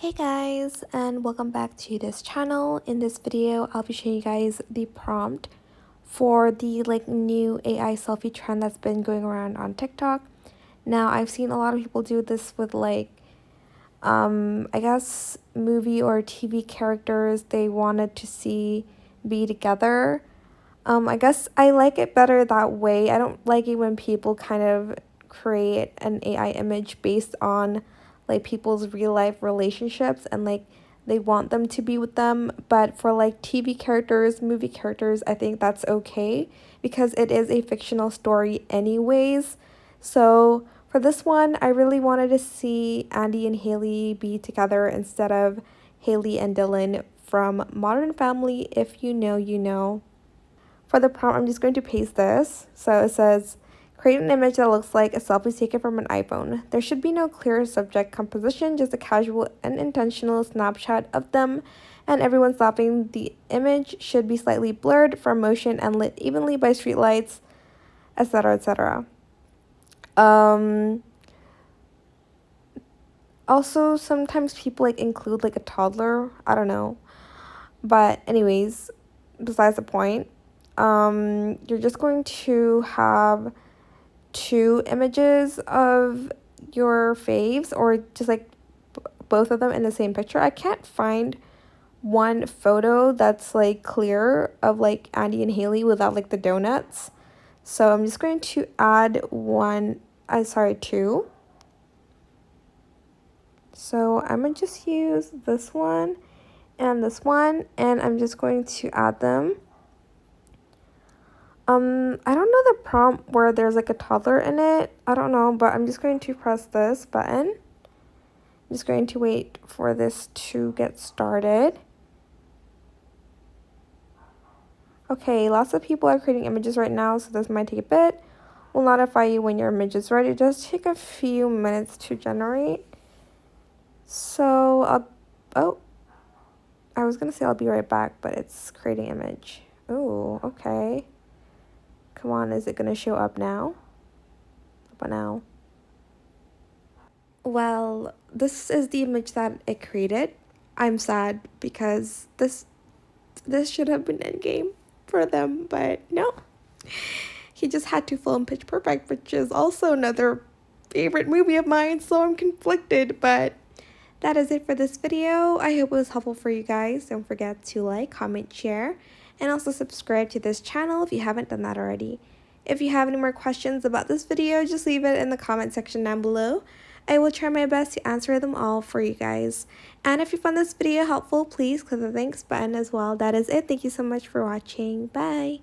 Hey guys, and welcome back to this channel. In this video, I'll be showing you guys the prompt for the new AI selfie trend that's been going around on TikTok. Now, I've seen a lot of people do this with I guess movie or TV characters they wanted to see be together. I guess I like it better that way. I don't like it when people kind of create an AI image based on people's real life relationships and they want them to be with them. But for TV characters, movie characters, I think that's okay because it is a fictional story anyways. So for this one, I really wanted to see Andy and Haley be together instead of Haley and Dylan from Modern Family. If you know, you know. For the prompt, I'm just going to paste this. So it says, create an image that looks like a selfie taken from an iPhone. There should be no clear subject composition, just a casual and intentional snapshot of them, and everyone's laughing. The image should be slightly blurred from motion and lit evenly by streetlights, etc., etc. Also, sometimes people include a toddler. I don't know. But anyways, besides the point, you're just going to have two images of your faves or just both of them in the same picture. I can't find one photo that's clear of Andy and Haley without the donuts. So I'm just going to add two. So I'm going to just use this one and this one, and I'm just going to add them. I don't know the prompt where there's a toddler in it. I don't know, but I'm just going to press this button. I'm just going to wait for this to get started. Okay, lots of people are creating images right now, so this might take a bit. We'll notify you when your image is ready. Just take a few minutes to generate. So, I was gonna say I'll be right back, but it's creating image. Oh, okay. Come on, is it gonna show up now? But now. Well, this is the image that it created. I'm sad because this should have been endgame for them, but no. He just had to film Pitch Perfect, which is also another favorite movie of mine, so I'm conflicted, but that is it for this video. I hope it was helpful for you guys. Don't forget to like, comment, share, and also subscribe to this channel if you haven't done that already. If you have any more questions about this video, just leave it in the comment section down below. I will try my best to answer them all for you guys. And if you found this video helpful, please click the thanks button as well. That is it. Thank you so much for watching. Bye.